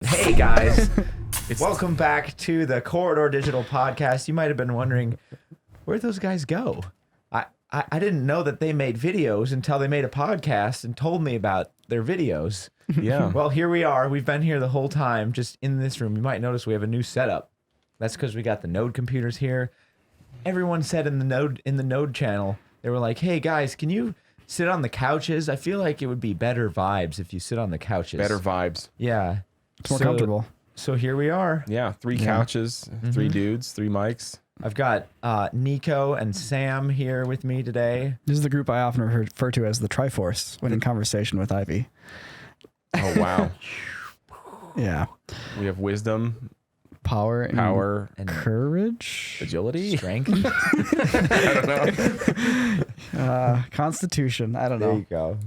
Hey guys, welcome back to the Corridor Digital Podcast. You might have been wondering, where'd those guys go? I didn't know that they made videos until they made a podcast and told me about their videos. Yeah. Well, here we are. We've been here the whole time, just in this room. You might notice we have a new setup. That's because we got the Node computers here. Everyone said in the Node channel, they were like, "Hey guys, can you sit on the couches? I feel like it would be better vibes if you sit on the couches." Better vibes. Yeah. It's more comfortable. So here we are. Yeah. Three couches, three dudes, three mics. I've got Nico and Sam here with me today. This is the group I often refer to as the Triforce when in conversation with Ivy. Oh, wow. Yeah. We have wisdom, Power, And courage, agility, strength. I don't know. Constitution. I don't There know. you go.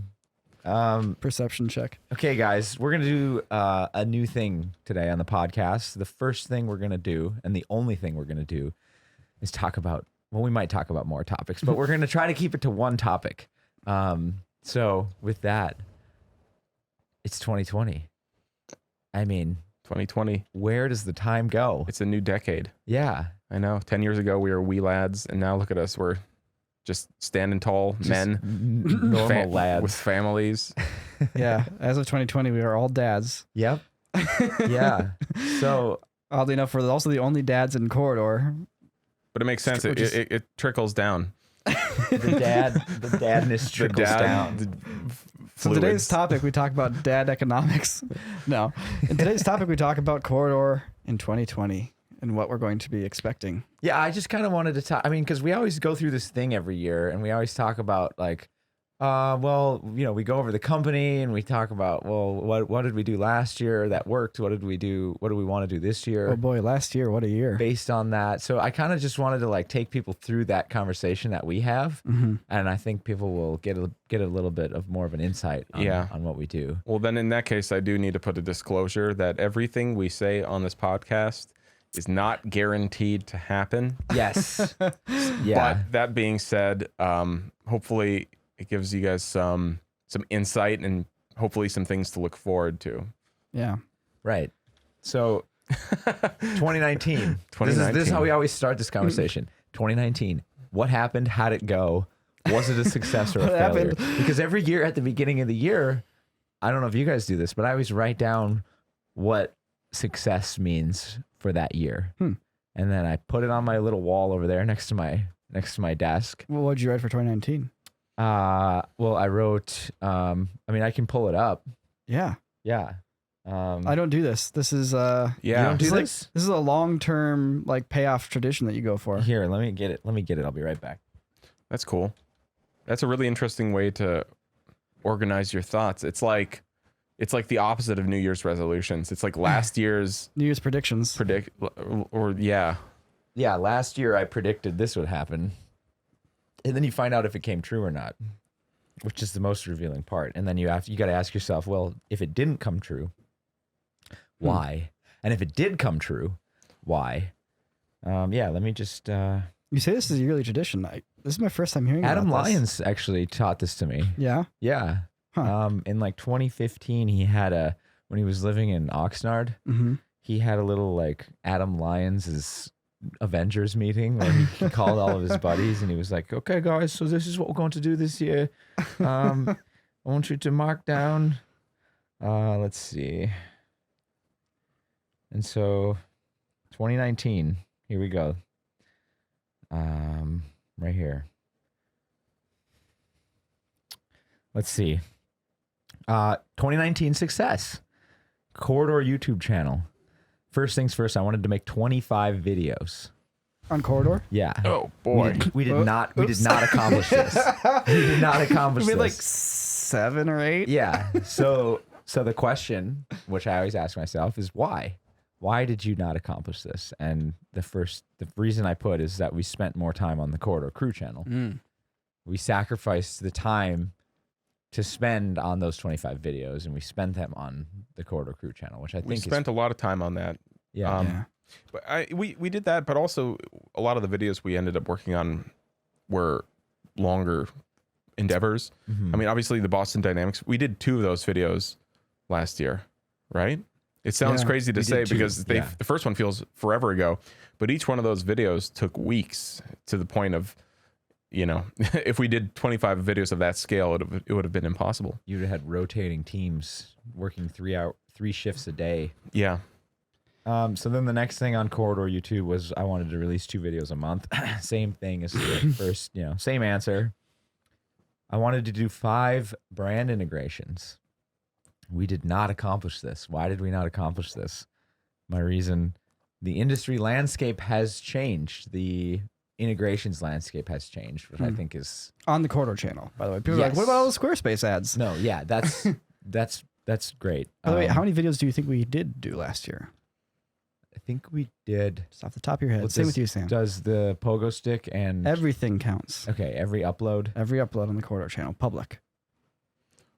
Perception check. Okay, guys, we're going to do a new thing today on the podcast. The first thing we're going to do, and the only thing we're going to do, is talk about, well, we might talk about more topics, but we're going to try to keep it to one topic. So with that, it's 2020. I mean, 2020. where does the time go? It's a new decade. Yeah. I know. 10 years ago, we were wee lads, and now look at us. We're just standing tall men. Normal lads. With families. Yeah. As of 2020, we are all dads. Yep. Yeah. So Oddly enough, we're also the only dads in Corridor. But it makes sense. Which is- It trickles down. the dadness trickles down. So today's topic, we talk about dad economics. No. In today's topic, we talk about Corridor in 2020 and what we're going to be expecting. Yeah, I just kind of wanted to talk. I mean, because we always go through this thing every year, and we always talk about like, well, you know, we go over the company and we talk about, well, what did we do last year that worked? What did we do? What do we want to do this year? Oh boy, last year, what a year. Based on that. So I kind of just wanted to like take people through that conversation that we have, and I think people will get a little bit of more of an insight on what we do. Well, then in that case, I do need to put a disclosure that everything we say on this podcast is not guaranteed to happen. Yes. Yeah. But that being said, hopefully it gives you guys some insight and hopefully some things to look forward to. Yeah. Right. So 2019. This is how we always start this conversation. 2019. What happened? How'd it go? Was it a success or a What failure? happened? Because every year at the beginning of the year, I don't know if you guys do this, but I always write down what success means for that year. And then I put it on my little wall over there next to my desk. Well, what did you write for 2019? Well, I wrote, I mean, I can pull it up. Yeah. Yeah. I don't do this. This is Yeah. You don't do It's like- this? this is a long-term like payoff tradition that you go for. Here, let me get it. I'll be right back. That's cool. That's a really interesting way to organize your thoughts. It's like the opposite of New Year's resolutions. It's like last year's New Year's predictions. Yeah, last year I predicted this would happen. And then you find out if it came true or not, which is the most revealing part. And then you got to ask yourself, well, if it didn't come true, why? And if it did come true, why? Yeah, let me just You say this is a yearly tradition. This is my first time hearing Adam about this. Lyons actually taught this to me. Yeah. Yeah. Huh. In like 2015, when he was living in Oxnard, Mm-hmm. he had a little like Adam Lyons' Avengers meeting where he called all of his buddies and he was like, okay guys, so this is what we're going to do this year. I want you to mark down, let's see. And so 2019, here we go. Right here. Let's see. 2019 success. Corridor YouTube channel. First things first, I wanted to make 25 videos. On Corridor? Yeah. Oh boy. We did not Oops. accomplish this. We did not accomplish We this. made like 7 or 8. Yeah. So the question, which I always ask myself, is why? Why did you not accomplish this? And the reason I put is that we spent more time on the Corridor Crew channel. We sacrificed the time to spend on those 25 videos, and we spent them on the Corridor Crew channel, which I think We spent a lot of time on that. yeah. But we did that, but also a lot of the videos we ended up working on were longer endeavors. Mhm. I mean, obviously the Boston Dynamics, we did 2 of those videos last year, right? It sounds Yeah, crazy to we say did too. because Yeah. the first one feels forever ago, but each one of those videos took weeks to the point of, you know, if we did 25 videos of that scale, it would have been impossible. You'd have had rotating teams working 3 shifts a day. Yeah. So then the next thing on Corridor YouTube was I wanted to release 2 videos a month. Same thing as the first, same answer. I wanted to do 5 brand integrations. We did not accomplish this. Why did we not accomplish this? My reason, the industry landscape has changed. The integrations landscape has changed, which I think is On the Corridor channel, by the way. People are like, what about all the Squarespace ads? no, yeah, that's great. By the way, how many videos do you think we did do last year? I think we did. Just off the top of your head. Well, Same with you, Sam. Does the pogo stick and Everything counts. okay, every upload. Every upload on the Corridor channel, public.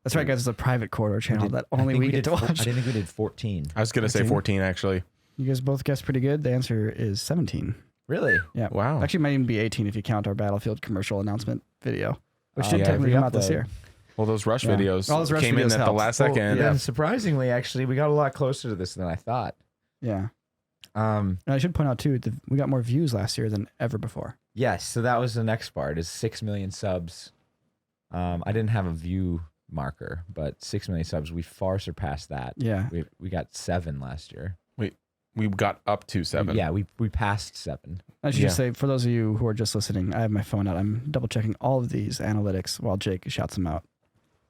That's right, guys. It's a private Corridor channel that I only think we get did to I watch. didn't think we did 14. I was going to say 14, actually. You guys both guessed pretty good. The answer is 17. Really? Yeah. Wow. Actually, it might even be 18 if you count our Battlefield commercial announcement video, which Oh, did yeah, technically every come out this upload. year. Well, those Rush Yeah. videos All those Rush came in videos at the helped. last Well, second. then surprisingly, actually, we got a lot closer to this than I thought. Yeah. And I should point out, too, we got more views last year than ever before. Yes, so that was the next part is 6 million subs. I didn't have a view marker, but 6 million subs, we far surpassed that. Yeah. We got 7 last year. We got up to 7. Yeah, we passed 7. I should just Yeah. say, for those of you who are just listening, I have my phone out. I'm double checking all of these analytics while Jake shouts them out.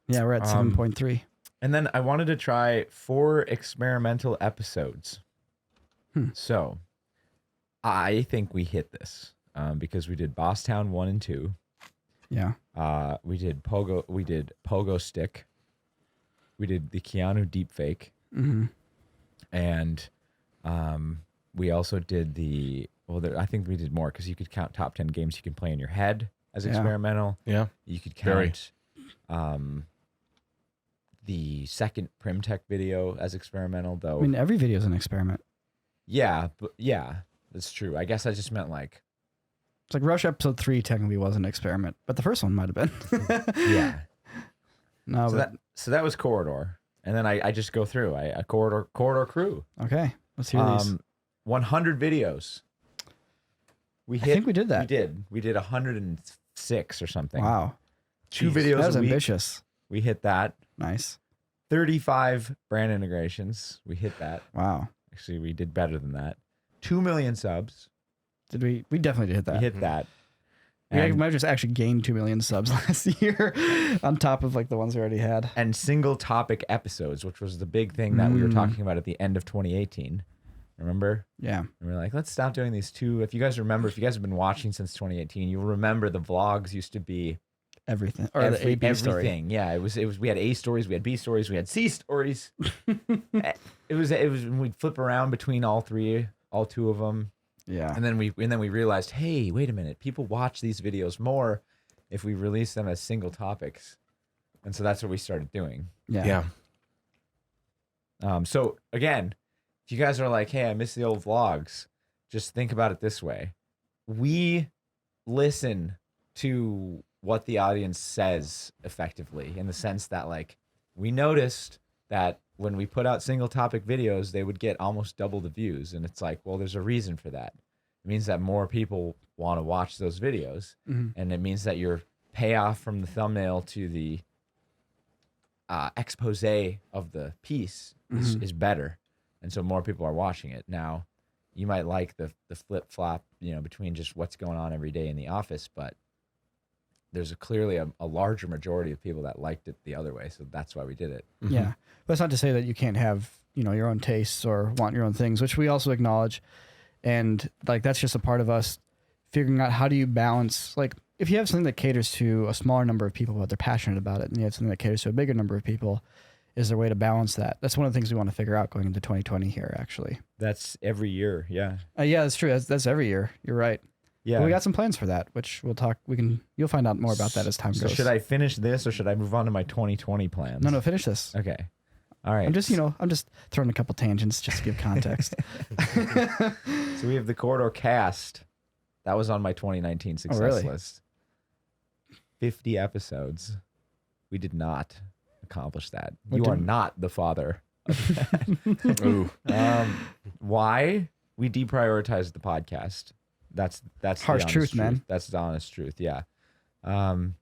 Yeah, we're at 7.3. And then I wanted to try 4 experimental episodes. So I think we hit this because we did Boss Town 1 and 2. Yeah. We did Pogo Stick. We did the Keanu deepfake. Mm-hmm. And we also did I think we did more because you could count top 10 games you can play in your head as Yeah. experimental. Yeah. You could Very. count the second Primtech video as experimental, though. I mean, every video is an experiment. Yeah, that's true. I guess I just meant like, It's like Rush episode 3 technically was an experiment, but the first one might have been. yeah. No, So but that was Corridor, and then I just go through a Corridor crew. okay. Let's hear these. 100 videos. We I think we did that. We did 106 or something. Wow. 2 Jeez, videos That was a week. ambitious. We hit that. Nice. 35 brand integrations. We hit that. Wow. Actually, we did better than that. 2 million subs. Did we? We definitely did hit that. We hit that. We And, might have just actually gained 2 million subs last year on top of like the ones we already had. and single topic episodes, which was the big thing that we were talking about at the end of 2018. Remember? Yeah. And we were like, let's stop doing these 2. If you guys have been watching since 2018, you'll remember the vlogs used to be Everything. Or the A, B story. everything. Yeah, it was. We had A stories, we had B stories, we had C stories. it was we'd flip around between all 2 of them. Yeah. And then we realized, hey, wait a minute, people watch these videos more if we release them as single topics, and so that's what we started doing. Yeah. So again, if you guys are like, hey, I miss the old vlogs, just think about it this way: we listen to what the audience says effectively, in the sense that like we noticed that when we put out single topic videos, they would get almost double the views. And it's like, well, there's a reason for that. It means that more people want to watch those videos. Mm-hmm. And it means that your payoff from the thumbnail to the expose of the piece is better. And so more people are watching it. Now, you might like the flip flop, between just what's going on every day in the office, but there's clearly a larger majority of people that liked it the other way. So that's why we did it. Yeah. But it's not to say that you can't have, your own tastes or want your own things, which we also acknowledge. And like, that's just a part of us figuring out how do you balance, like if you have something that caters to a smaller number of people, but they're passionate about it, and you have something that caters to a bigger number of people, is there a way to balance that? That's one of the things we want to figure out going into 2020 here, actually. That's every year. Yeah. Yeah, that's true. That's every year. You're right. Yeah. But we got some plans for that, which you'll find out more about that as time So goes. should I finish this or should I move on to my 2020 plans? No, finish this. Okay. All right. I'm just throwing a couple tangents just to give context. So we have the Corridor cast. That was on my 2019 success really? list. 50 episodes. We did not accomplish that. What You are didn't- not the father Ooh. Why we deprioritized the podcast? That's the Harsh honest truth, man. That's the honest truth. Yeah. I'm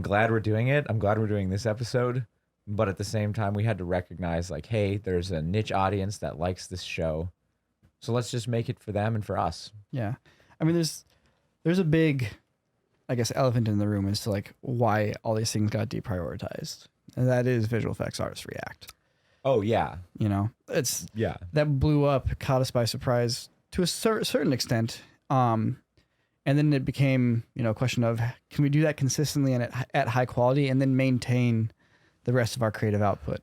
glad we're doing it. I'm glad we're doing this episode, but at the same time, we had to recognize like, hey, there's a niche audience that likes this show, so let's just make it for them and for us. Yeah. I mean, there's a big, I guess, elephant in the room as to like why all these things got deprioritized, and that is visual effects artists react. Oh yeah, You know, it's yeah, that blew up, caught us by surprise to a certain extent. And then it became, a question of can we do that consistently and at high quality, and then maintain the rest of our creative output.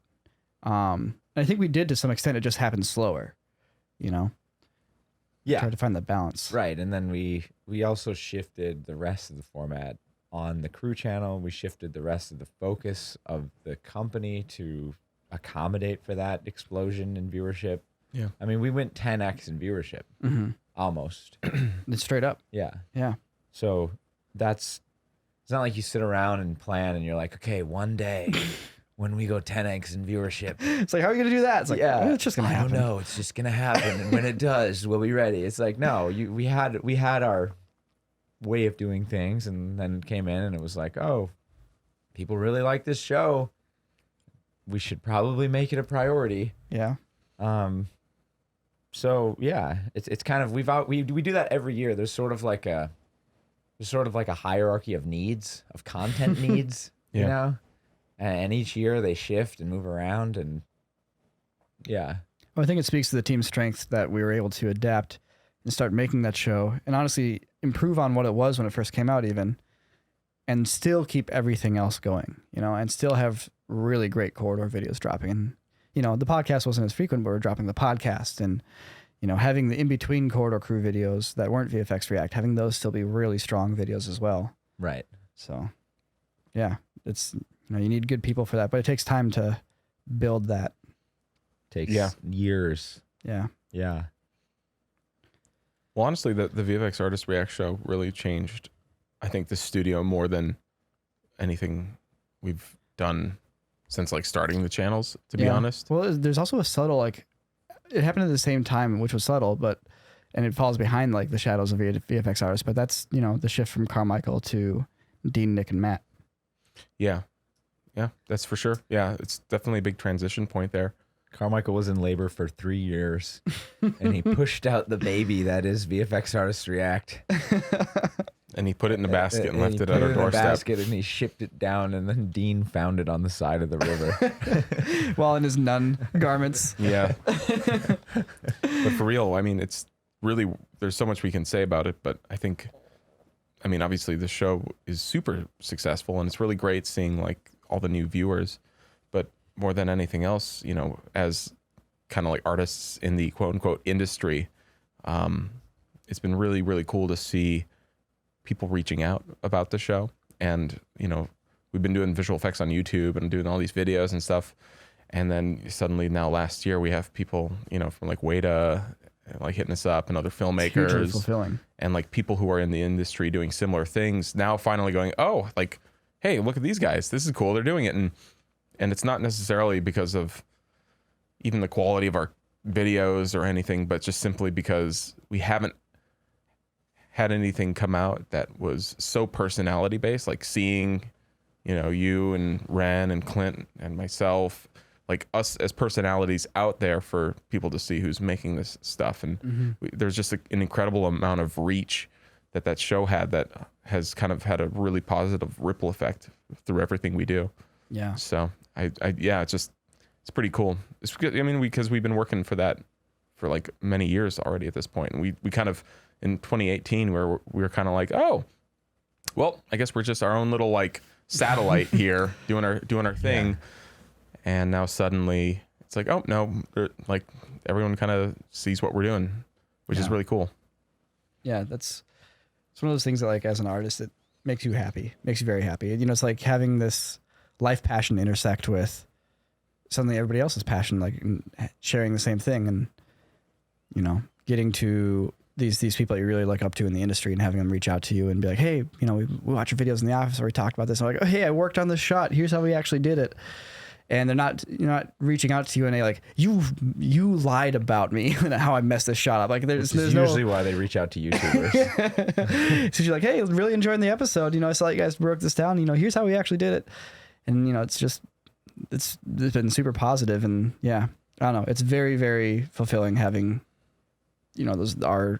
And I think we did to some extent. It just happened slower, yeah. Tried to find the balance. Right, and then we also shifted the rest of the format on the crew channel. We shifted the rest of the focus of the company to accommodate for that explosion in viewership. Yeah. I mean, we went 10x in viewership, almost. It's straight up. Yeah. Yeah. So it's not like you sit around and plan and you're like, okay, one day when we go 10x in viewership, It's like, how are you going to do that? It's like, yeah, it's just going to I happen. don't know. It's just gonna happen, and when it does, we'll be ready. It's like, no, we had our way of doing things, and then it came in, and it was like, oh, people really like this show. We should probably make it a priority. Yeah. So yeah, it's kind of we do that every year. There's sort of like a hierarchy of needs, of content needs, you Yeah. know, and each year they shift and move around, and yeah. Well, I think it speaks to the team's strength that we were able to adapt and start making that show, and honestly improve on what it was when it first came out, even, and still keep everything else going, and still have really great corridor videos dropping. And the podcast wasn't as frequent, but we're dropping the podcast, and having the in-between corridor crew videos that weren't VFX React, having those still be really strong videos as well. Right. So yeah, it's you need good people for that, but it takes time to build that. Takes years. Yeah. Yeah. Well, honestly, the VFX Artist React show really changed, I think, the studio more than anything we've done since like starting the channels, to be honest. Well, there's also a subtle, it happened at the same time, which was subtle, and it falls behind like the shadows of VFX artists, but that's, the shift from Carmichael to Dean, Nick, and Matt. Yeah. Yeah, that's for sure. Yeah, it's definitely a big transition point there. Carmichael was in labor for 3 years, and he pushed out the baby that is VFX Artists React. And he put it in a basket and left he it put at our in a doorstep. basket, and he shipped it down, and then Dean found it on the side of the river. While in his nun garments. Yeah. But for real, I mean, it's really, there's so much we can say about it, but obviously the show is super successful, and it's really great seeing like all the new viewers, but more than anything else, as kind of like artists in the quote unquote industry, it's been really, really cool to see people reaching out about the show. And, we've been doing visual effects on YouTube and doing all these videos and stuff. And then suddenly now last year we have people, from like Weta, like hitting us up, and other Hugely filmmakers fulfilling. and like people who are in the industry doing similar things now finally going, oh, like, hey, look at these guys. This is cool. They're doing it. And it's not necessarily because of even the quality of our videos or anything, but just simply because we haven't had anything come out that was so personality based, like seeing, you and Ren and Clint and myself, like us as personalities out there for people to see who's making this stuff. And there's just an incredible amount of reach that show had that has kind of had a really positive ripple effect through everything we do. Yeah. So it's pretty cool. It's good. Because we've been working for that for like many years already at this point. And we kind of, in 2018, where we were kind of like, oh, well, I guess we're just our own little like satellite here doing our thing. Yeah. And now suddenly it's like, oh no, like everyone kind of sees what we're doing, which is really cool. Yeah. It's one of those things that like, as an artist, it makes you happy, makes you very happy. It's like having this life passion intersect with something everybody else's passion, like sharing the same thing, and getting to these people that you really look up to in the industry, and having them reach out to you and be like, hey, we watch your videos in the office, or we talked about this, and I'm like, oh hey, I worked on this shot, here's how we actually did it. and they're not reaching out to you and they like, you lied about me and how I messed this shot up. Like there's usually why they reach out to YouTubers. So you're like, hey, really enjoying the episode. I saw you guys broke this down. Here's how we actually did it. And it's been super positive. And yeah, I don't know. It's very, very fulfilling having, those are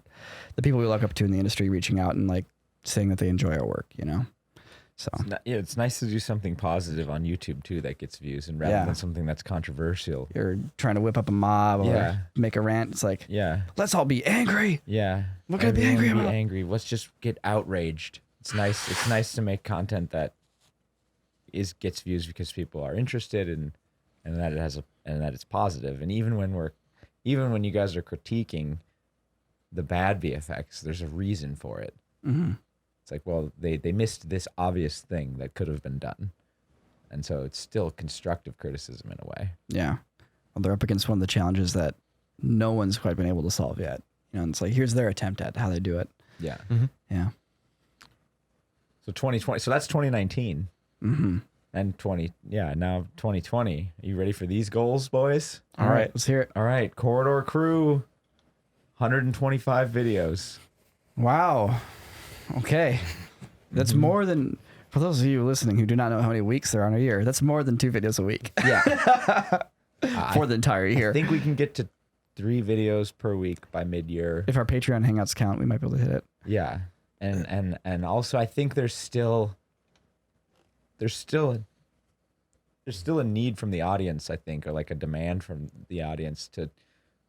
the people we look up to in the industry reaching out and like saying that they enjoy our work, So it's nice to do something positive on YouTube too that gets views, and rather than something that's controversial. You're trying to whip up a mob or make a rant. It's like, let's all be angry. Yeah, we're gonna be angry about. Angry. Let's just get outraged. It's nice. It's nice to make content that gets views because people are interested and that that it's positive. And even when you guys are critiquing the bad VFX, there's a reason for it. Mm-hmm. It's like, well, they missed this obvious thing that could have been done. And so it's still constructive criticism in a way. Yeah. Well, they're up against one of the challenges that no one's quite been able to solve yet. And it's like, here's their attempt at how they do it. Yeah. Mm-hmm. Yeah. So 2020, so that's 2019. Mm-hmm. And now 2020. Are you ready for these goals, boys? All right. Let's hear it. All right. Corridor Crew, 125 videos. Wow. Okay. That's more than, for those of you listening who do not know how many weeks there are in a year, that's more than 2 videos a week. Yeah. For the entire year. I think we can get to 3 videos per week by mid-year. If our Patreon Hangouts count, we might be able to hit it. Yeah. And also I think there's still a need from the audience, I think, or like a demand from the audience to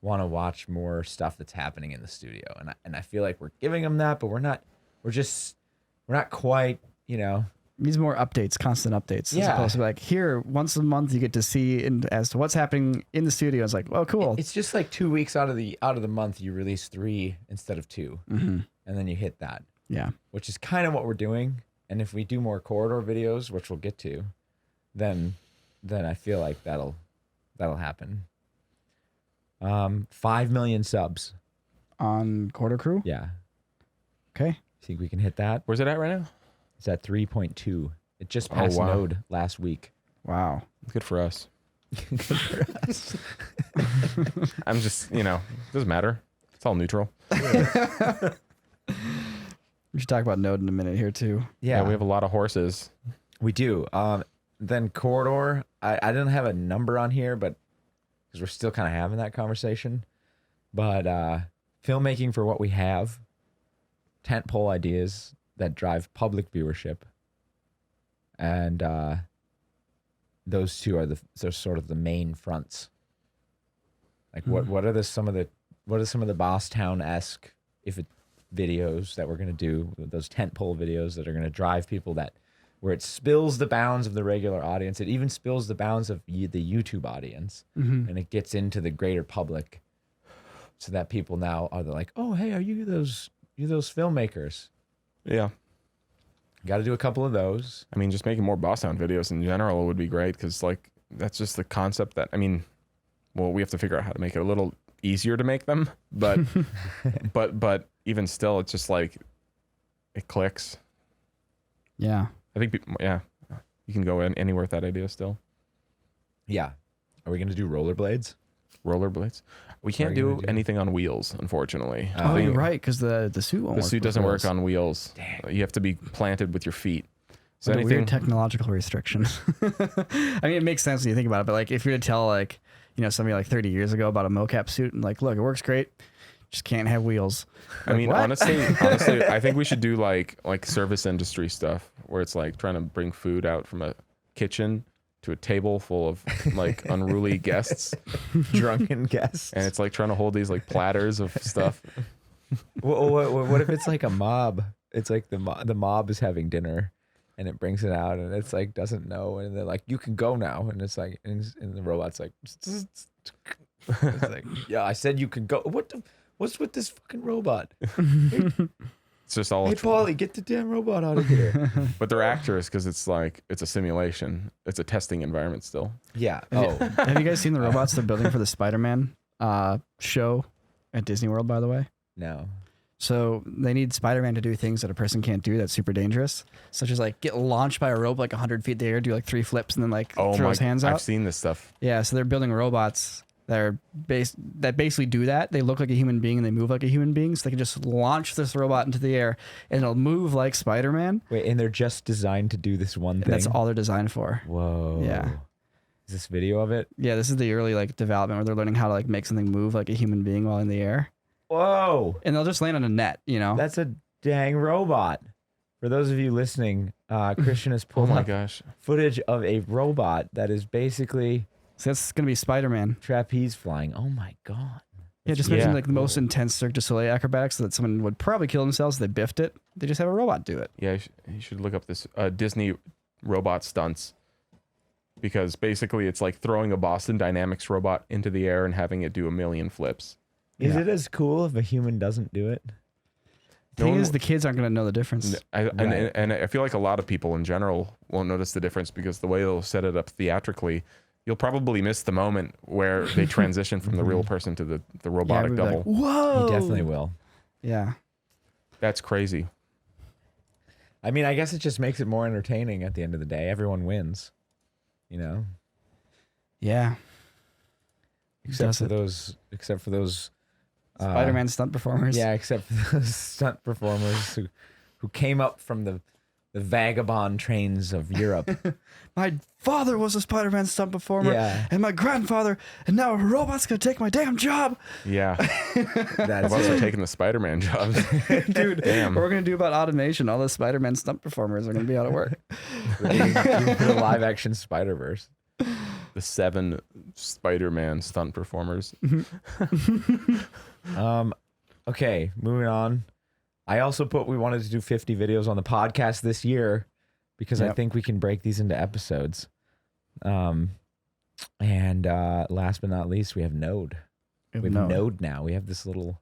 want to watch more stuff that's happening in the studio. And I feel like we're giving them that, but we're not quite, Needs more updates, constant updates. Yeah. As opposed to like, here, once a month you get to see as to what's happening in the studio. It's like, well, cool. It's just like 2 weeks out of the month, you release 3 instead of 2. Mm-hmm. And then you hit that. Yeah. Which is kind of what we're doing. And if we do more corridor videos, which we'll get to, then I feel like that'll happen. 5 million subs on Corridor Crew. Yeah. Okay. Think we can hit that? Where's it at right now? It's at 3.2. It just passed Node last week. Wow. Good for us. Good for us. I'm just, doesn't matter. It's all neutral. We should talk about Node in a minute here too. Yeah, we have a lot of horses. We do. Then Corridor, I didn't have a number on here, but because we're still kind of having that conversation. But filmmaking for what we have, tentpole ideas that drive public viewership, and those two are they're sort of the main fronts. Like what are some of the Bosstown-esque videos that we're gonna do, those tentpole videos that are gonna drive people, that where it spills the bounds of the regular audience, it even spills the bounds of the YouTube audience, and it gets into the greater public, so that people now are like, oh hey, are you those filmmakers? Yeah. Got to do a couple of those. I mean, just making more Bosstown videos in general would be great, because like that's just the concept that, we have to figure out how to make it a little easier to make them, but but even still, it's just like it clicks. Yeah. I think you can go anywhere with that idea still. Yeah. Are we going to do rollerblades? Rollerblades. We can't do anything on wheels, unfortunately. Oh, you're right, because the suit won't work. The suit doesn't work on wheels. Dang. You have to be planted with your feet. So anything weird technological restrictions. It makes sense when you think about it, but like if you're to tell somebody like 30 years ago about a mocap suit and like, look, it works great, just can't have wheels. Honestly, I think we should do like service industry stuff where it's like trying to bring food out from a kitchen to a table full of like unruly guests, drunken guests, and it's like trying to hold these like platters of stuff. What if it's like a mob? It's like the mob is having dinner, and it brings it out, and it's like doesn't know, and they're like, "You can go now," and it's like, and the robot's like, it's like, "Yeah, I said you could go." What's with this fucking robot? It's just all. Hey, Paulie, get the damn robot out of here. But they're actors because it's like it's a simulation. It's a testing environment still. Yeah. Have you guys seen the robots they're building for the Spider-Man show at Disney World? By the way, no. So they need Spider-Man to do things that a person can't do that's super dangerous, such as like get launched by a rope like 100 feet in the air, do like 3 flips, and then like throw his hands out. I've seen this stuff. Yeah, so they're building robots that are that basically do that. They look like a human being and they move like a human being, so they can just launch this robot into the air and it'll move like Spider-Man. Wait, and they're just designed to do this one thing? That's all they're designed for. Whoa. Yeah. Is this video of it? Yeah, this is the early like development where they're learning how to like make something move like a human being while in the air. Whoa. And they'll just land on a net, you know? That's a dang robot. For those of you listening, Christian has pulled up gosh. footage of a robot that is basically So that's going to be Spider-Man. trapeze flying. Oh my God. Yeah, just imagine like the most intense Cirque du Soleil acrobatics that someone would probably kill themselves if they biffed it. They just have a robot do it. Yeah, you should look up this Disney robot stunts, because basically it's like throwing a Boston Dynamics robot into the air and having it do a million flips. Is it as cool if a human doesn't do it? The thing is, the kids aren't going to know the difference. And I feel like a lot of people in general won't notice the difference because the way they'll set it up theatrically, you'll probably miss the moment where they transition from the real person to the robotic double. Like, whoa! You definitely will. Yeah. That's crazy. I mean, I guess it just makes it more entertaining at the end of the day. Everyone wins, you know? Yeah. Except for those Spider-Man stunt performers. Yeah, except for those stunt performers who came up from the vagabond trains of Europe. My father was a Spider-Man stunt performer, Yeah. and my grandfather, and now a robot's gonna take my damn job. Yeah. That's I've also it. taken the Spider-Man jobs. Dude, Damn. what we're gonna do about automation? All the Spider-Man stunt performers are gonna be out of work. You can put a live action Spider-Verse. The 7 Spider-Man stunt performers. Okay, moving on. I also put we wanted to do 50 videos on the podcast this year because I think we can break these into episodes. And last but not least, we have Node. We have Node now. We have this little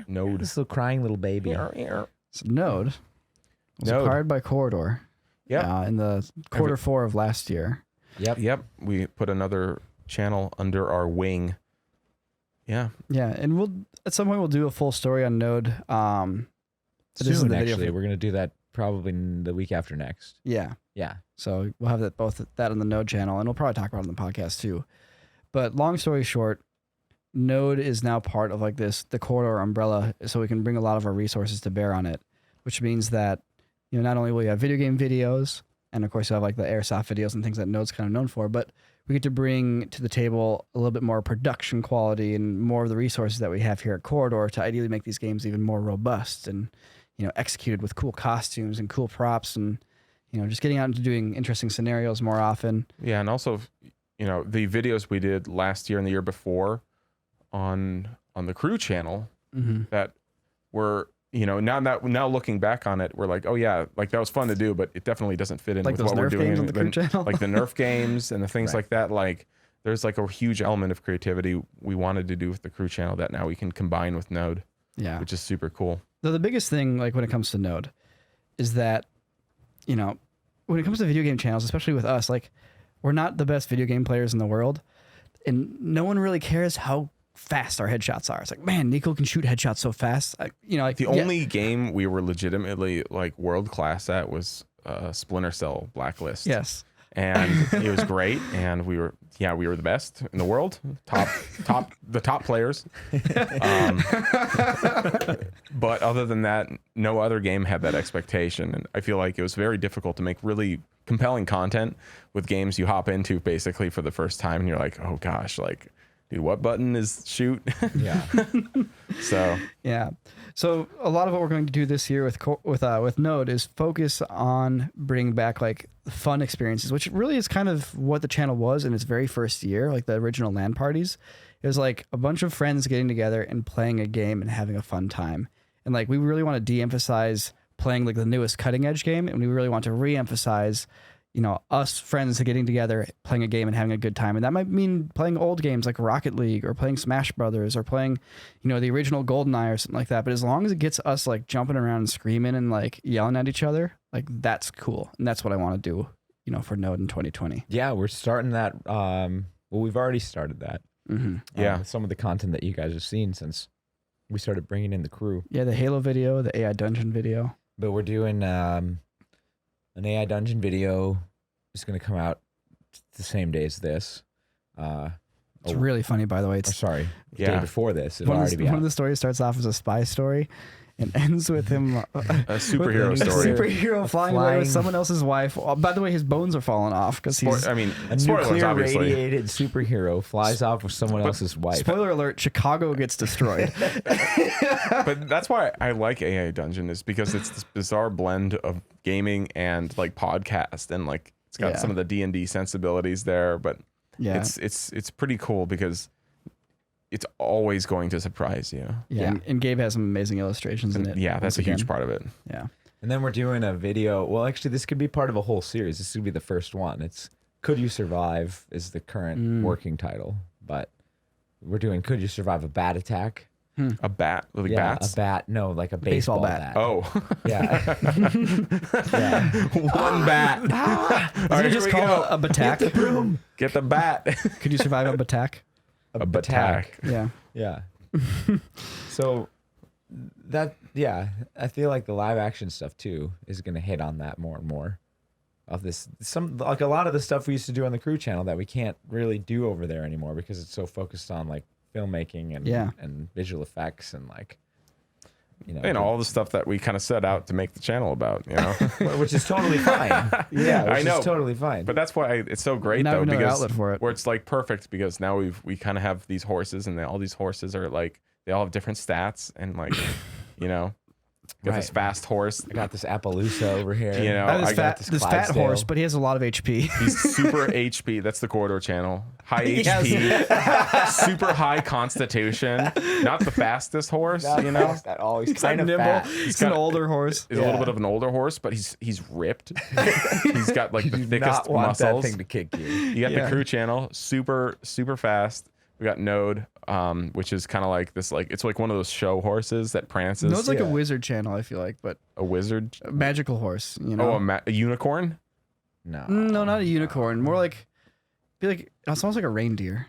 Node. this little crying little baby. So Node was Node. acquired by Corridor. Yep. In the quarter 4 of last year. Yep. We put another channel under our wing. Yeah. Yeah, and we'll at some point we'll do a full story on Node. Soon, actually. We're going to do that probably the week after next. Yeah. Yeah. So we'll have both that on the Node channel, and we'll probably talk about it on the podcast too. But long story short, Node is now part of like the Corridor umbrella, so we can bring a lot of our resources to bear on it, which means that, you know, not only will you have video game videos, and of course you have like the airsoft videos and things that Node's kind of known for, but we get to bring to the table a little bit more production quality and more of the resources that we have here at Corridor to ideally make these games even more robust and, you know, executed with cool costumes and cool props and, you know, just getting out into doing interesting scenarios more often. Yeah, and also, you know, the videos we did last year and the year before on the crew channel that were, you know, now looking back on it, we're like, oh yeah, like that was fun to do, but it definitely doesn't fit in Like with those what we're Nerf doing. games on the crew channel? Like the Nerf games and the things like that. Like there's like a huge element of creativity we wanted to do with the crew channel that now we can combine with Node. Yeah. Which is super cool. So the biggest thing, like when it comes to Node, is that, you know, when it comes to video game channels, especially with us, like we're not the best video game players in the world, and no one really cares how fast our headshots are. It's like, man, Nico can shoot headshots so fast. You know, like The only game we were legitimately like world class at was Splinter Cell Blacklist. Yes. And it was great, and we were the best in the world, the top players. But other than that, no other game had that expectation, and I feel like it was very difficult to make really compelling content with games you hop into basically for the first time, and you're like, oh gosh, like, dude, what button is shoot? Yeah. So a lot of what we're going to do this year with Node is focus on bringing back like fun experiences, which really is kind of what the channel was in its very first year, like the original LAN parties. It was like a bunch of friends getting together and playing a game and having a fun time. And like we really want to de-emphasize playing like the newest cutting edge game, and we really want to re-emphasize, you know, us friends getting together, playing a game and having a good time. And that might mean playing old games like Rocket League or playing Smash Brothers or playing, you know, the original GoldenEye or something like that. But as long as it gets us like jumping around and screaming and like yelling at each other, like that's cool. And that's what I want to do, you know, for Node in 2020. Yeah, we're starting that. Well, we've already started that. Yeah. Some of the content that you guys have seen since we started bringing in the crew. Yeah, the Halo video, the AI dungeon video. But we're doing an AI dungeon video. It's going to come out the same day as this. It's really funny, by the way. It's Sorry, the Yeah. day before this. It'll already be one out. of the stories starts off as a spy story and ends with him A superhero with a story. superhero flying away with someone else's wife. Oh, by the way, his bones are falling off because he's. I mean, A spoilers, nuclear obviously. radiated superhero flies off with someone else's wife. Spoiler alert: Chicago gets destroyed. But that's why I like AA Dungeon, is because it's this bizarre blend of gaming and like podcast, and like it's got Yeah. some of the D&D sensibilities there, but Yeah, it's pretty cool because it's always going to surprise you. yeah. And Gabe has some amazing illustrations in it. Yeah, that's once a huge again. part of it. Yeah, And then we're doing a video. Well, actually, this could be part of a whole series. This could be the first one. It's Could You Survive is the current working title, but we're doing Could You Survive a Bat Attack? A bat, like Yeah, bats. a bat. No, like a Baseball baseball, bat. bat. Oh, Yeah. Yeah. one bat. All right, you here just we call go. it a batak? Get the bat. Could you survive a batak? A batak. Yeah, Yeah. So that, yeah, I feel like the live action stuff too is going to hit on that more and more of this. Some, like a lot of the stuff we used to do on the crew channel that we can't really do over there anymore because it's so focused on like filmmaking and Yeah. and visual effects and like, you know, And all the stuff that we kind of set out to make the channel about, you know. which is totally fine. Yeah, which I know. is totally fine. But that's why it's so great Now we though, have another because outlet for it. where it's like perfect, because now we kind of have these horses, and all these horses are like, they all have different stats, and like, you know, got this Right. fast horse. I got this Appaloosa over here. You know, I have I this got fat, this fat Clydesdale. horse, but he has a lot of HP. He's super HP. That's the corridor channel. High Yes. HP, super high constitution. Not the fastest horse, you know. That always He's kind of nimble. fat. He's an older horse. He's a little Yeah. bit of an older horse, but he's ripped. He's got like the You do thickest not want that muscles. thing to kick you. You got Yeah. the crew channel, super fast. We got Node, which is kind of like this, like it's like one of those show horses that prances. No, it's like a Yeah. wizard channel, I feel like, but a wizard. a magical horse. You know? Oh, a unicorn. No. No, not a unicorn. More like, it's almost like a reindeer.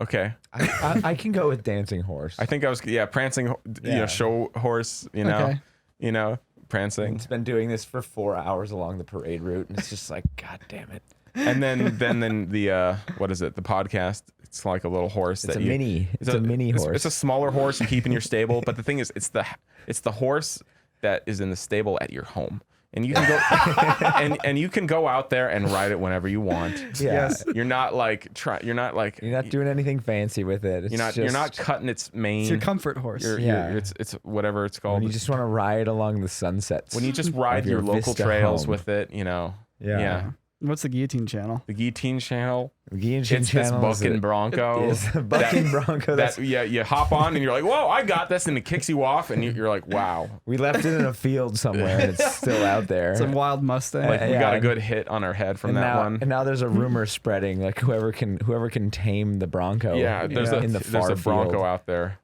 Okay, I can go with dancing horse. I think I was prancing. You Yeah. know, show horse. You know, Okay. you know, prancing. It's been doing this for 4 hours along the parade route, and it's just like, God damn it! And then the what is it? The podcast. It's like a little horse It's that a mini. It's a mini horse. It's a smaller horse you keep in your stable. But the thing is, it's the horse that is in the stable at your home. And you can go and you can go out there and ride it whenever you want. Yeah. Yes. You're not like you're not doing anything fancy with it. It's you're not just- cutting its mane. It's your comfort horse. Yeah. It's whatever it's called. when you just want to ride along the sunsets. when you just ride your your local Vista trails home. with it, you know. Yeah. What's the guillotine channel? The guillotine channel. Guillotine It's this channel is bucking a- bronco. is a bucking bronco. That That's, you hop on and you're like, whoa, I got this, and it kicks you off, and you're like, wow, we left it in a field somewhere, and it's still out there. It's a wild Mustang. like we Yeah, got a and- good hit on our head from and that now, one. And now there's a rumor spreading, like whoever can tame the bronco. Yeah, there's in the there's far a bronco field. out there.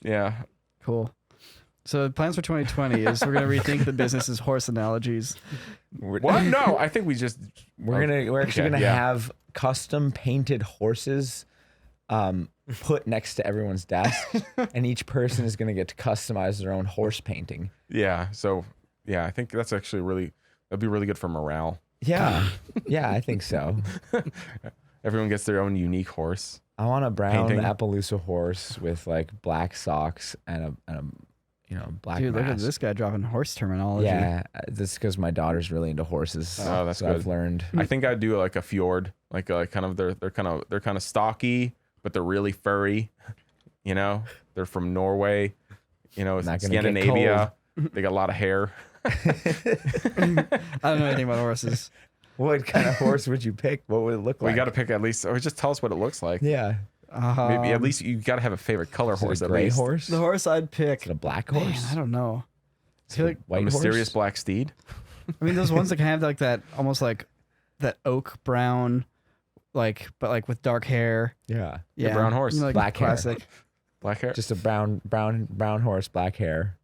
Yeah, Cool. So plans for 2020 is we're gonna rethink the business's horse analogies. what? No, I think we just We're actually okay, gonna yeah. have custom painted horses put next to everyone's desk, and each person is gonna get to customize their own horse painting. yeah. So yeah, I think that's actually that'd be really good for morale. Yeah, yeah, I think so. Everyone gets their own unique horse. I want a brown Painting. Appaloosa horse with like black socks and a black Dude, look at mask. this guy dropping horse terminology. Yeah, this because my daughter's really into horses. Oh, that's so good. I've learned. I think I'd do like a fjord, like kind of they're kind of stocky, but they're really furry. You know, they're from Norway. You know, Not gonna get Scandinavia. They got a lot of hair. I don't know anything about horses. What kind of horse would you pick? What would it look We like? got to pick at least, or just tell us what it looks like. Yeah, Maybe at least you got to have a favorite color is it horse. a At gray least. horse? The horse I'd Is pick. it a black Man, horse? I don't know. I feel like, White A mysterious horse? black steed. I mean, those ones that kind of have like that, almost like that oak brown, like, but like with dark hair. Yeah, Yeah, brown horse. You know, like Black hair. classic. Black hair. just a brown horse, black hair.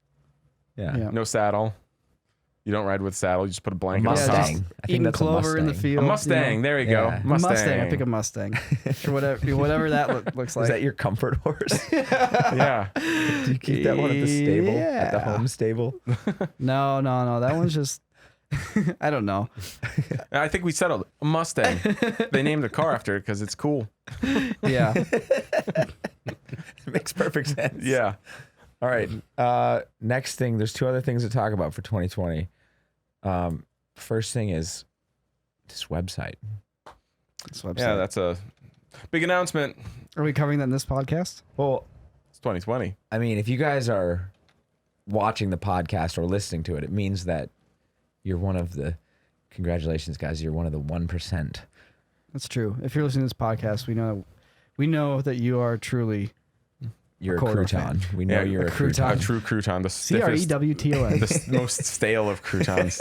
Yeah. Yeah. No saddle. You don't ride with saddle. You just put a blanket on Yeah, top. Mustang. just I think eating that's a clover in the Mustang. field. A Mustang. There you Yeah. go. Mustang. I pick a Mustang. Sure, whatever that looks like. Is that your comfort horse? Yeah. Do you keep that one at the stable? At the Yeah. home stable? No. That one's just. I don't know. I think we settled a Mustang. They named the car after it because it's cool. Yeah. It makes perfect sense. Yeah. All right. Next thing, there's 2 other things to talk about for 2020. First thing is this website. This website. Yeah, that's a big announcement. Are we covering that in this podcast? Well, It's 2020. I mean, if you guys are watching the podcast or listening to it, it means that you're one of the, congratulations, guys, you're one of the 1%. That's true. If you're listening to this podcast, we know that you are truly You're a Quarter crouton. fan. We know Yeah, you're a a crouton. A true crouton. The stiffest, CREWTON. the most stale of croutons.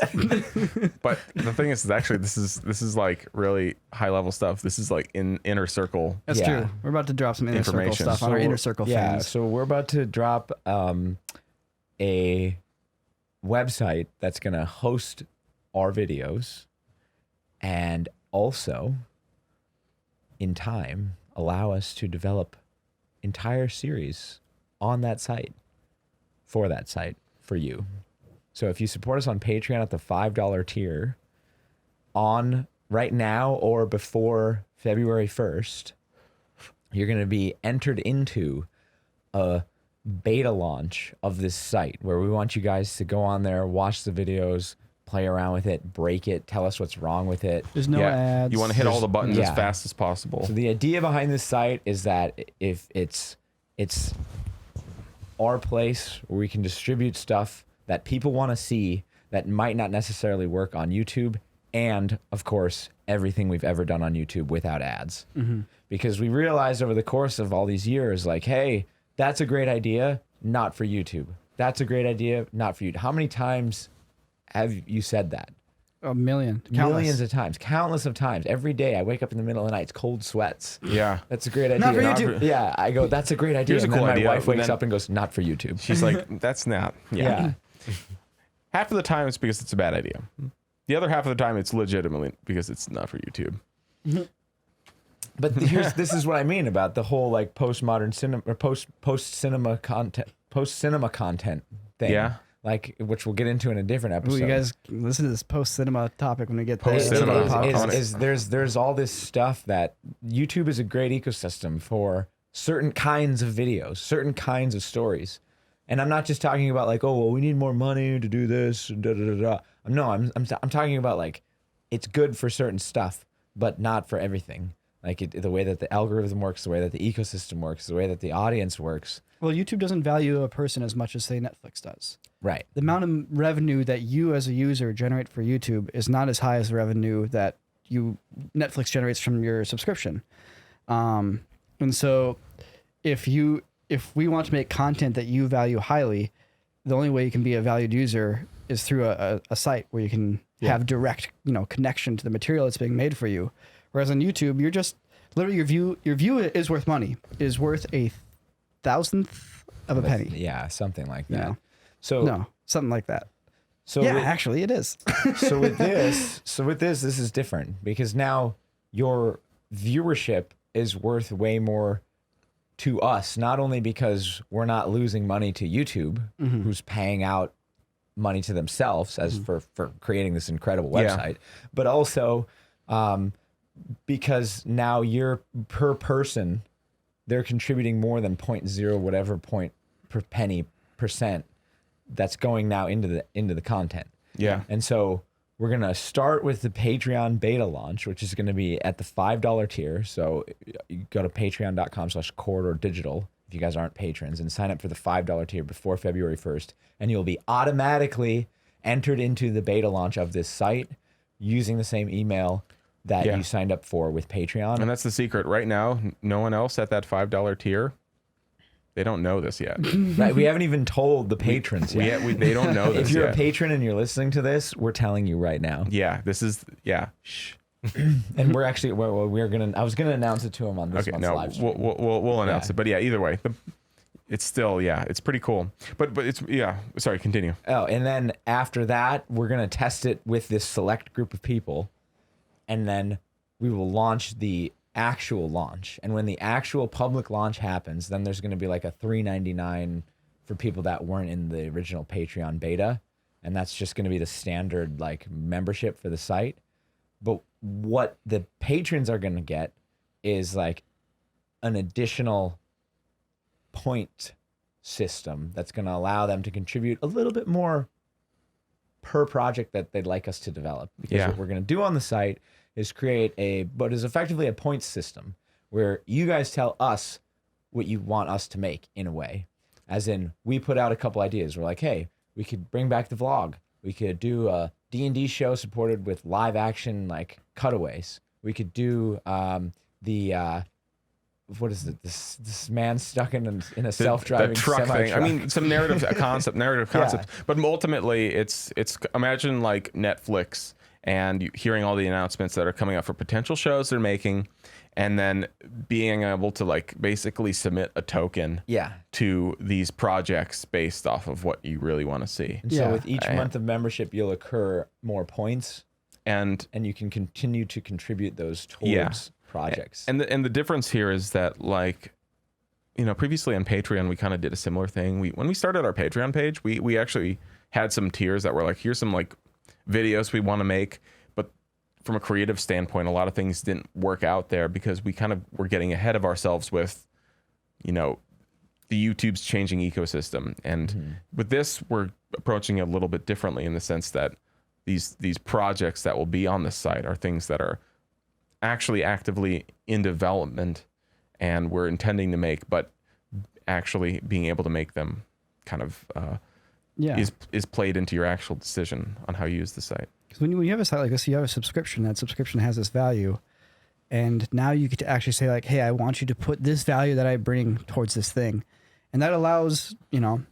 But the thing is actually, this is like really high level stuff. This is like in inner circle. That's Yeah. true. We're about to drop some inner circle Information. stuff on our So, inner circle Yeah, fans. so we're about to drop a website that's going to host our videos and also, in time, allow us to develop entire series on that site, for that site, for you. So if you support us on Patreon at the $5 tier, on right now or before February 1st, you're going to be entered into a beta launch of this site where we want you guys to go on there, watch the videos, play around with it, break it, tell us what's wrong with it. There's no ads. You want to hit all the buttons yeah. as fast as possible. So the idea behind this site is that if it's our place where we can distribute stuff that people want to see that might not necessarily work on YouTube, and of course everything we've ever done on YouTube without ads. Because we realized over the course of all these years, like, hey, that's a great idea, not for YouTube. That's a great idea, not for you. How many times have you said that? A million. Countless. Millions of times, countless of times. Every day I wake up in the middle of the night, it's cold sweats. Yeah. That's a great idea. Not for Not YouTube. for- Yeah, I go, that's a great idea. Here's a and cool then idea, my wife but wakes then- up and goes, not for YouTube. She's like, that's not. Yeah. Half of the time it's because it's a bad idea. The other half of the time it's legitimately because it's not for YouTube. But this is what I mean about the whole like postmodern cinema or post cinema content thing. Yeah. Like, which we'll get into in a different Ooh, episode. you guys listen to this post cinema topic when we get there. Post-cinema. It's a podcast. There's all this stuff that YouTube is a great ecosystem for certain kinds of videos, certain kinds of stories. And I'm not just talking about like, oh, well, we need more money to do this. Da, da, da, da. No, I'm talking about like, it's good for certain stuff, but not for everything. Like the way that the algorithm works, the way that the ecosystem works, the way that the audience works. Well, YouTube doesn't value a person as much as, say, Netflix does. Right. The amount of revenue that you as a user generate for YouTube is not as high as the revenue that Netflix generates from your subscription. And so if we want to make content that you value highly, the only way you can be a valued user is through a site where you can have direct, connection to the material that's being made for you. Whereas on YouTube, you're just literally your view is worth money. It is worth a thousandth of a penny. Yeah, something like that. Yeah. So No, something like that. so Yeah, with- actually, it is. so with this is different because now your viewership is worth way more to us, not only because we're not losing money to YouTube, who's paying out money to themselves as for creating this incredible Yeah. website, but also because now you're per person, they're contributing more than 0.0 whatever point per penny percent that's going now into the content. Yeah. And so we're going to start with the Patreon beta launch, which is going to be at the $5 tier. So you go to patreon.com/corridordigital if you guys aren't patrons and sign up for the $5 tier before February 1st. And you'll be automatically entered into the beta launch of this site using the same email that Yeah. you signed up for with Patreon. And that's the secret. Right now, no one else at that $5 tier, they don't know this yet. Right, we haven't even told the patrons yet. They don't know this If you're yet. a patron and you're listening to this, we're telling you right now. Yeah, this is, shh. And we're actually, I was gonna announce it to him on this Okay, month's no, live stream. we'll announce Yeah. it. But yeah, either way, it's still, yeah, it's pretty cool. But it's, yeah, sorry, continue. Oh, and then after that, we're going to test it with this select group of people. And then we will launch the actual launch. And when the actual public launch happens, then there's going to be like a $3.99 for people that weren't in the original Patreon beta. And that's just going to be the standard like membership for the site. But what the patrons are going to get is like an additional point system that's going to allow them to contribute a little bit more per project that they'd like us to develop. Because what we're going to do on the site is create but is effectively a points system where you guys tell us what you want us to make in a way. As in, we put out a couple ideas. We're like, hey, we could bring back the vlog. We could do a D&D show supported with live action like cutaways. We could do what is it? This man stuck in a self-driving truck semi-truck. thing. I mean, some narrative concept. But ultimately, it's imagine like Netflix and hearing all the announcements that are coming up for potential shows they're making, and then being able to like basically submit a token to these projects based off of what you really want to see. And so with each month of membership, you'll accrue more points, and you can continue to contribute those towards projects. And the difference here is that, like, you know, previously on Patreon, we kind of did a similar thing. When we started our Patreon page, we actually had some tiers that were like, here's some like videos we want to make. But from a creative standpoint, a lot of things didn't work out there because we kind of were getting ahead of ourselves with, you know, the YouTube's changing ecosystem. And with this, we're approaching it a little bit differently in the sense that these projects that will be on the site are things that are actually actively in development and we're intending to make, but actually being able to make them kind of is played into your actual decision on how you use the site. Because when you have a site like this, you have a subscription. That subscription has this value, and now you get to actually say like, hey, I want you to put this value that I bring towards this thing. And that allows, you know,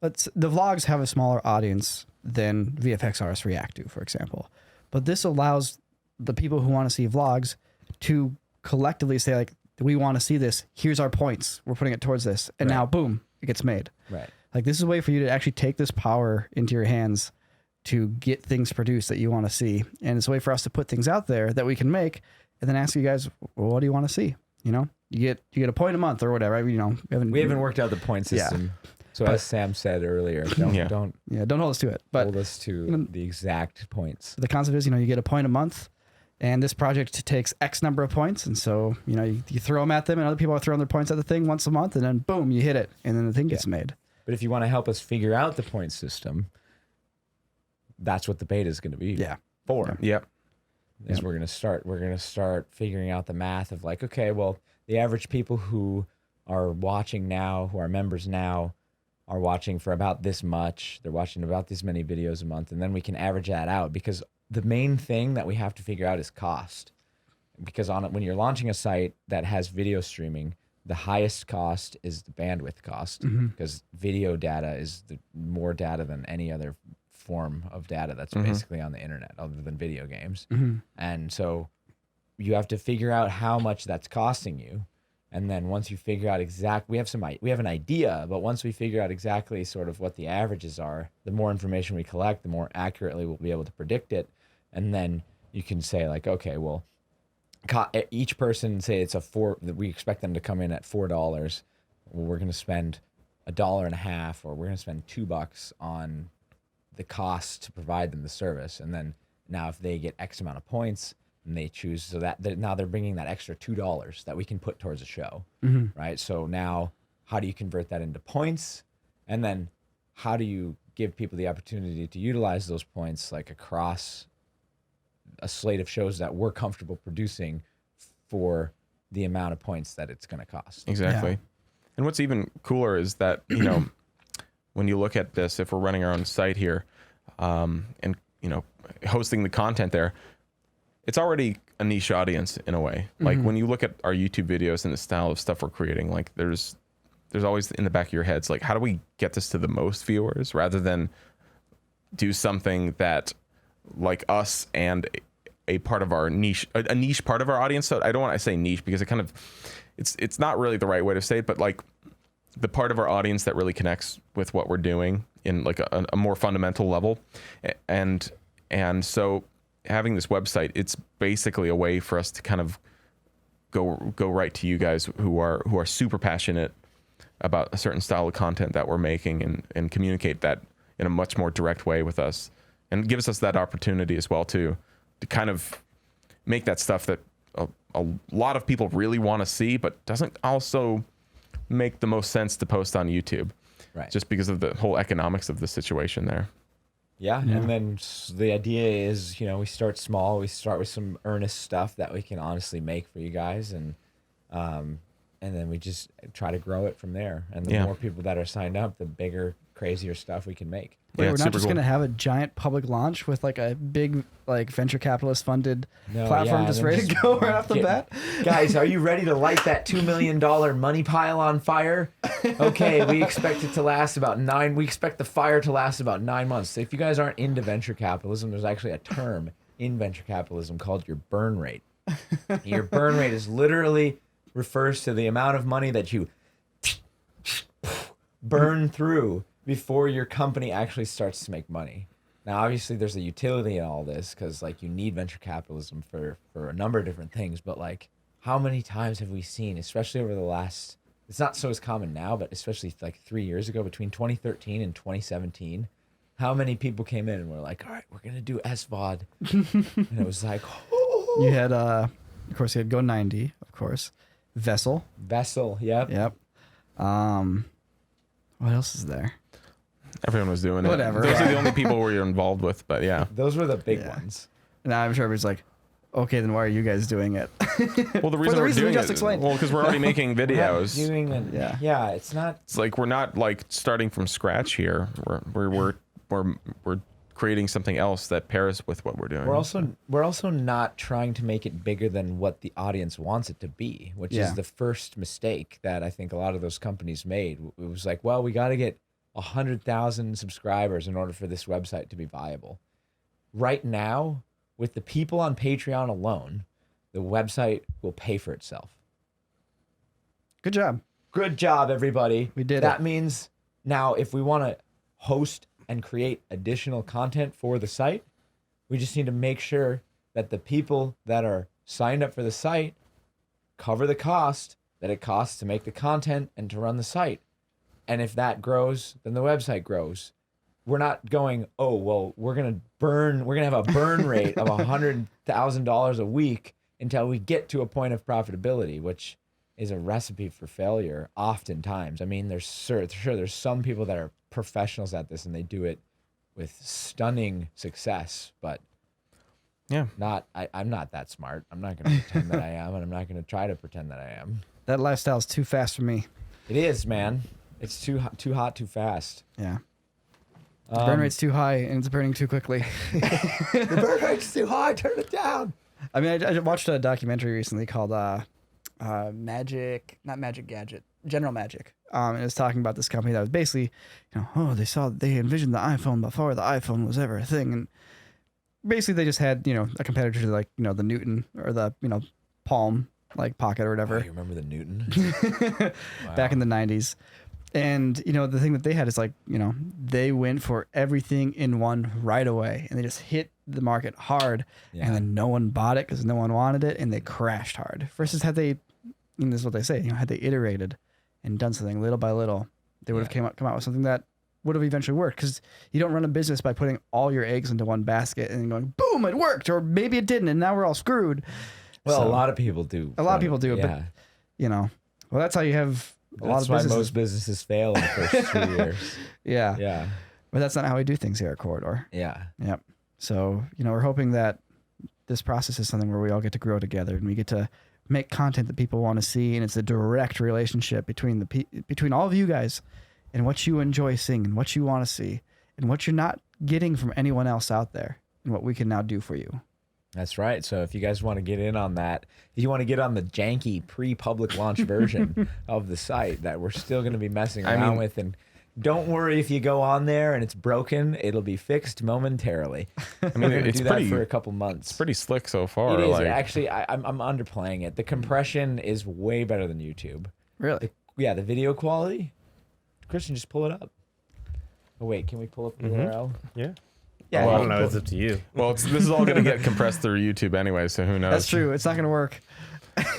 the vlogs have a smaller audience than VFX Artists React to, for example. But this allows the people who want to see vlogs to collectively say like, we want to see this. Here's our points. We're putting it towards this. And now, boom, it gets made. Right. Like, this is a way for you to actually take this power into your hands to get things produced that you want to see. And it's a way for us to put things out there that we can make and then ask you guys, well, what do you want to see? You know, you get a point a month or whatever. You know, we haven't worked out the point system. Yeah. So as Sam said earlier, don't hold us to it. But hold us to the exact points. The concept is, you know, you get a point a month. And this project takes X number of points. And so, you know, you throw them at them and other people are throwing their points at the thing once a month and then boom, you hit it. And then the thing gets made. But if you want to help us figure out the point system, that's what the beta is going to be for. Yep. Is we're going to start figuring out the math of like, okay, well, the average people who are watching now, who are members now, are watching for about this much. They're watching about this many videos a month. And then we can average that out because the main thing that we have to figure out is cost. Because when you're launching a site that has video streaming, the highest cost is the bandwidth cost because video data is more data than any other form of data that's basically on the internet other than video games. And so you have to figure out how much that's costing you. And then once you figure out we have an idea, but once we figure out exactly sort of what the averages are, the more information we collect, the more accurately we'll be able to predict it. And then you can say like, okay, well, each person say we expect them to come in at $4. Well, we're going to spend $1.50 or we're going to spend $2 on the cost to provide them the service. And then now if they get X amount of points and they choose, so that now they're bringing that extra $2 that we can put towards a show, right? So now how do you convert that into points? And then how do you give people the opportunity to utilize those points like across a slate of shows that we're comfortable producing for the amount of points that it's going to cost. Exactly. Yeah. And what's even cooler is that, you know, when you look at this, if we're running our own site here, and, you know, hosting the content there, it's already a niche audience in a way. Like when you look at our YouTube videos and the style of stuff we're creating, like there's always in the back of your heads, like, how do we get this to the most viewers rather than do something that like us and a part of our niche, a niche part of our audience. So I don't want to say niche because it kind of, it's not really the right way to say it, but like the part of our audience that really connects with what we're doing in like a more fundamental level. And so having this website, it's basically a way for us to kind of go right to you guys who are super passionate about a certain style of content that we're making, and communicate that in a much more direct way with us, and gives us that opportunity as well to kind of make that stuff that a lot of people really want to see, but doesn't also make the most sense to post on YouTube, Right. just because of the whole economics of the situation there. Yeah. And then the idea is, we start small. We start with some earnest stuff that we can honestly make for you guys. And then we just try to grow it from there. And the more people that are signed up, the bigger, crazier stuff we can make. Wait, Yeah, we're it's not super just cool. going to have a giant public launch with like a big like venture capitalist funded No, platform yeah, just then ready to just go right off the get- bat? Guys, are you ready to light that $2 million money pile on fire? Okay, we expect it to last about we expect the fire to last about 9 months. So if you guys aren't into venture capitalism, there's actually a term in venture capitalism called your burn rate. Your burn rate is literally refers to the amount of money that you burn through before your company actually starts to make money. Now, obviously, there's a utility in all this because, like, you need venture capitalism for a number of different things. But, like, how many times have we seen, especially over the last, it's not so as common now, but especially like 3 years ago, between 2013 and 2017, how many people came in and were like, all right, we're going to do SVOD. And it was like, oh. You had, of course, you had Go 90, of course, Vessel. Vessel, yep. Yep. What else is there? Everyone was doing Whatever. it. Those are the only people we're involved with, but yeah. Those were the big Yeah. ones. Now I'm sure everybody's like, okay, then why are you guys doing it? Well, the reason the we're reason we doing just it, explained. well, because we're already making We're not videos. doing the, Yeah. yeah, it's not. It's like we're not like starting from scratch here. We're creating something else that pairs with what we're doing. We're also not trying to make it bigger than what the audience wants it to be, which Yeah. is the first mistake that I think a lot of those companies made. It was like, well, we got to get 100,000 subscribers in order for this website to be viable. Right now, with the people on Patreon alone, the website will pay for itself. Good job. Good job, everybody. We did that it. means now if we want to host and create additional content for the site, we just need to make sure that the people that are signed up for the site cover the cost that it costs to make the content and to run the site. And if that grows, then the website grows. We're not going, oh, well, we're going to have a burn rate of $100,000 a week until we get to a point of profitability, which is a recipe for failure oftentimes. I mean, there's some people that are professionals at this and they do it with stunning success, but yeah. I'm not that smart. I'm not going to pretend that I am, and I'm not going to try to pretend that I am. That lifestyle's too fast for me. It is, man. It's too hot, too fast. Yeah. The burn rate's too high and it's burning too quickly. The burn rate's too high. Turn it down. I mean, I watched a documentary recently called Magic, not Magic Gadget, General Magic. And it was talking about this company that was basically, they envisioned the iPhone before the iPhone was ever a thing. And basically they just had, a competitor to like, the Newton or the, Palm like Pocket or whatever. Oh, you remember the Newton? Back in the 90s. And, the thing that they had is like, they went for everything in one right away and they just hit the market hard Yeah. and then no one bought it because no one wanted it and they crashed hard. Versus had they, and this is what they say, had they iterated and done something little by little, they would have come out with something that would have eventually worked. Because you don't run a business by putting all your eggs into one basket and then going, boom, it worked. Or maybe it didn't and now we're all screwed. Well, So, a lot of people do. A lot of people do it, yeah. but, well, that's how you have a lot That's of why businesses. most businesses fail in the first 2 years. Yeah. Yeah. But that's not how we do things here at Corridor. Yeah. Yep. So, we're hoping that this process is something where we all get to grow together and we get to make content that people want to see. And it's a direct relationship between between all of you guys and what you enjoy seeing and what you want to see and what you're not getting from anyone else out there and what we can now do for you. That's right. So if you guys want to get in on that, if you want to get on the janky pre-public launch version of the site that we're still going to be messing around with, and don't worry if you go on there and it's broken, it'll be fixed momentarily. I mean, We're going to it's do pretty that for a couple months. It's pretty slick so far. It is. Like, Actually, I'm underplaying it. The compression is way better than YouTube. Really? Yeah, the video quality. Christian, just pull it up. Oh wait, can we pull up the Mhm. URL? Yeah. Yeah, Well, I you don't can know. pull- It's up to you. Well, this is all going to get compressed through YouTube anyway, so who knows? That's true. It's not gonna work.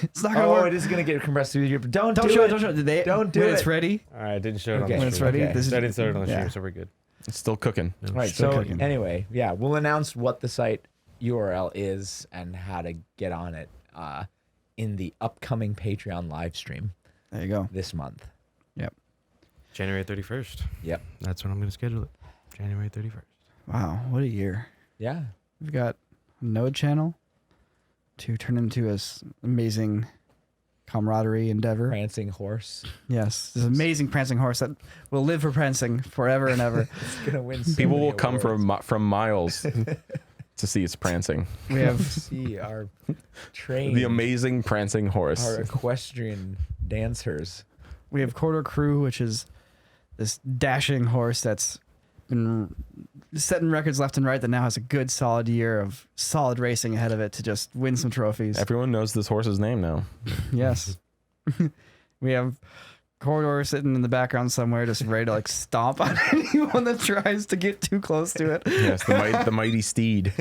It's not gonna Oh, work. it is gonna get compressed through your. Don't Don't do show it. it. Don't show it. Did they? Don't do when it. it's ready. All right, I didn't show it on Okay. the When it's stream. ready. Okay. This is, I didn't show it on the yeah. stream, so we're good. It's still cooking. Right. Still So cooking. anyway, yeah, we'll announce what the site URL is and how to get on it in the upcoming Patreon live stream There you go. this month. January 31st. Yep. That's when I'm going to schedule it. January 31st. Wow, what a year. Yeah. We've got a Node channel to turn into this amazing camaraderie endeavor. Prancing horse. Yes, this amazing prancing horse that will live for prancing forever and ever. It's gonna win. So People many will come awards. from miles to see its prancing. We have see our train. The amazing prancing horse. our equestrian dancers. we have Corridor Crew, which is this dashing horse that's been setting records left and right that now has a good solid year of solid racing ahead of it to just win some trophies. Everyone knows this horse's name now. Yes. We have Corridor sitting in the background somewhere just ready to like stomp on anyone that tries to get too close to it. Yes, the mighty steed.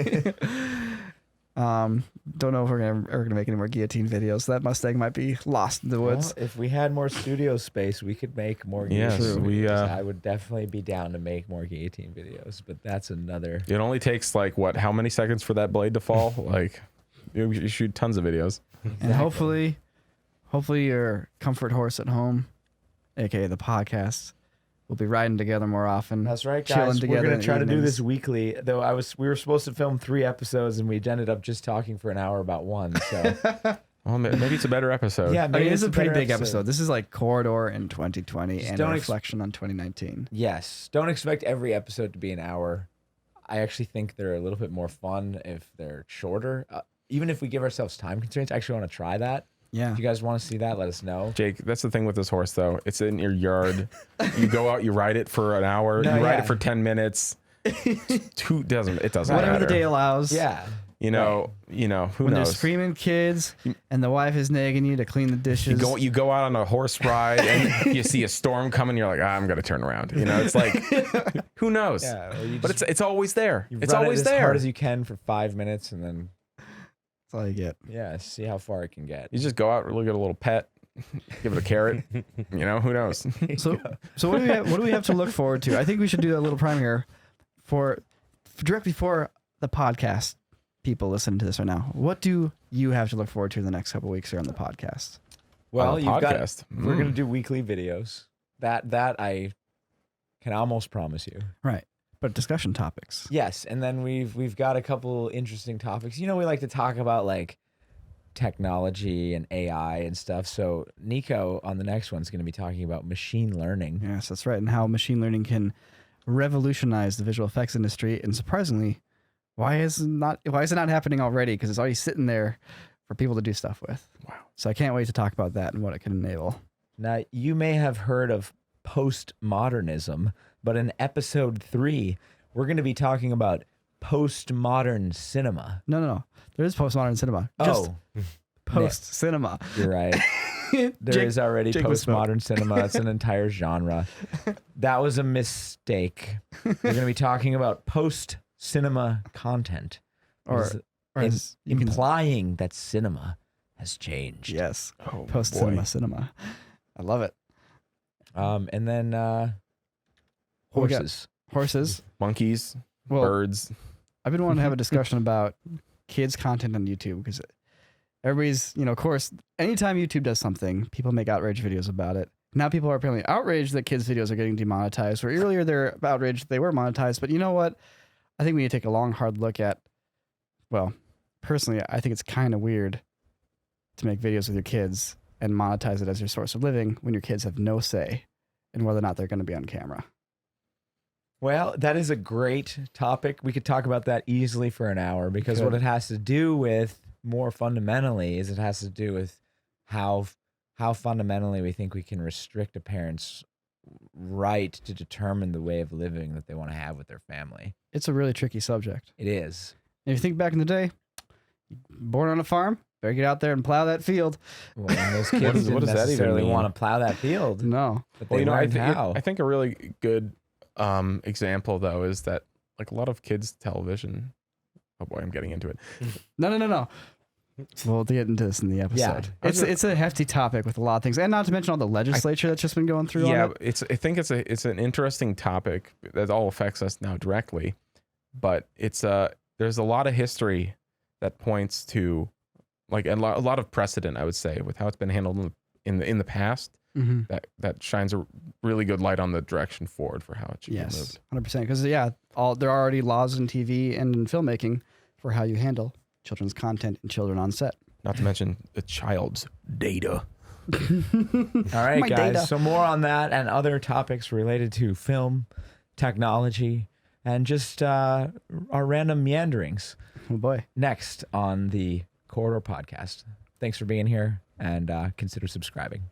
Don't know if we're ever gonna make any more guillotine videos. That Mustang might be lost in the woods. Well, if we had more studio space, we could make more Yes, guillotine we, videos. I would definitely be down to make more guillotine videos, but that's another. It only takes like what? How many seconds for that blade to fall? Like, you shoot tons of videos. And hopefully your comfort horse at home, aka the podcast, will be riding together more often. That's right, chilling guys. We're together gonna in the try to do evenings. this weekly. Though we were supposed to film 3 episodes, and we ended up just talking for an hour about one. So Well, maybe it's a better episode. yeah, I mean, it's a pretty better big episode. This is like Corridor in 2020 Just and don't a ex- reflection on 2019. Yes, don't expect every episode to be an hour. I actually think they're a little bit more fun if they're shorter. Even if we give ourselves time constraints, I actually want to try that. Yeah. If you guys want to see that, let us know. Jake, that's the thing with this horse, though. It's in your yard. You go out, you ride it for an hour, No, you ride yeah. it for 10 minutes. It doesn't Whatever matter. the day allows. Yeah. You know, who When knows? there's screaming kids and the wife is nagging you to clean the dishes. You go out on a horse ride and you see a storm coming. You're like, I'm gonna turn around. It's like, who knows? Yeah. Or you But just- it's always there. you It's run always it as there. hard as you can for 5 minutes, and then That's all you get. see how far it can get. You just go out, look at a little pet, give it a carrot. Who knows? So what do we have to look forward to? I think we should do a little prime here for directly for the podcast people listening to this right now. What do you have to look forward to in the next couple of weeks here on the podcast? Well, On a you've got. podcast. We're gonna Mm. do weekly videos. That I can almost promise you. Right. But discussion topics. Yes, and then we've got a couple interesting topics. We like to talk about like technology and AI and stuff. So Nico on the next one's going to be talking about machine learning. Yes, that's right. And how machine learning can revolutionize the visual effects industry. And surprisingly, why is it not happening already? Because it's already sitting there for people to do stuff with. Wow. So I can't wait to talk about that and what it can enable. Now, you may have heard of postmodernism, but in episode 3, we're going to be talking about postmodern cinema. No. There is postmodern cinema. Just Oh, post cinema. you're right. There is already Jake was postmodern cinema. It's an entire genre. That was a mistake. We're going to be talking about post-cinema content. Or Is you can- implying that cinema has changed. yes, Oh, post boy. cinema. I love it. And then What we got? horses. Monkeys, Well, birds. I've been wanting to have a discussion about kids' content on YouTube because everybody's, of course, anytime YouTube does something, people make outrage videos about it. Now people are apparently outraged that kids' videos are getting demonetized, where earlier they're outraged they were monetized. But you know what? I think we need to take a long, hard look at, well, personally, I think it's kind of weird to make videos with your kids and monetize it as your source of living when your kids have no say in whether or not they're going to be on camera. Well, that is a great topic. We could talk about that easily for an hour because what could. it has to do with more fundamentally is it has to do with how fundamentally we think we can restrict a parent's right to determine the way of living that they want to have with their family. It's a really tricky subject. It is. If you think back in the day, born on a farm, better get out there and plow that field. Well, and those kids What didn't does that even necessarily mean? want to plow that field. No. But Well, they I learned think, how. I think a really good example though is that like a lot of kids television. Oh boy, I'm getting into it. No. We'll get into this in the episode. Yeah. It's a hefty topic with a lot of things, and not to mention all the legislature that's just been going through. Yeah, on it. I think it's an interesting topic that all affects us now directly, but there's a lot of history that points to like a lot of precedent, I would say, with how it's been handled in the past. Mhm. That shines a really good light on the direction forward for how it should be Yes, moved. 100%. Because there are already laws in TV and in filmmaking for how you handle children's content and children on set. Not to mention the child's data. All right, My guys. data. So more on that and other topics related to film, technology, and just our random meanderings Oh boy. next on the Corridor Podcast. Thanks for being here, and consider subscribing.